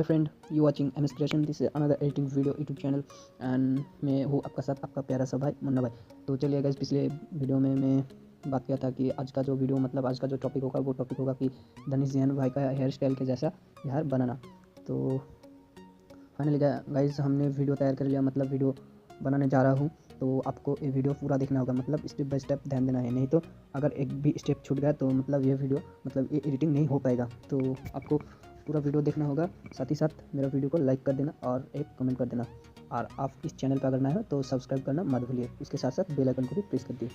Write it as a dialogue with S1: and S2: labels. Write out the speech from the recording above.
S1: Hi friend, you watching M creation. This another editing video YouTube channel and मैं हूँ आपका साथ आपका प्यारा सा भाई मुन्ना भाई। तो चलिए गाइस, पिछले वीडियो में मैं बात किया था कि आज का जो वीडियो मतलब आज का जो टॉपिक होगा वो टॉपिक होगा कि दानिश ज़ेहन भाई का हेयर स्टाइल के जैसा हेयर बनाना। तो फाइनली गाइस हमने वीडियो तैयार कर लिया, मतलब वीडियो बनाने जा रहा हूँ। तो आपको ये वीडियो पूरा देखना होगा, मतलब स्टेप बाय स्टेप ध्यान देना है, नहीं तो अगर एक भी स्टेप छूट गया तो मतलब ये वीडियो मतलब ये एडिटिंग नहीं हो पाएगा। तो आपको पूरा वीडियो देखना होगा, साथ ही साथ मेरा वीडियो को लाइक कर देना और एक कमेंट कर देना। और आप इस चैनल पर अगर नए हो तो सब्सक्राइब करना मत भूलिए, इसके साथ साथ बेल आइकन को भी प्रेस कर दिए।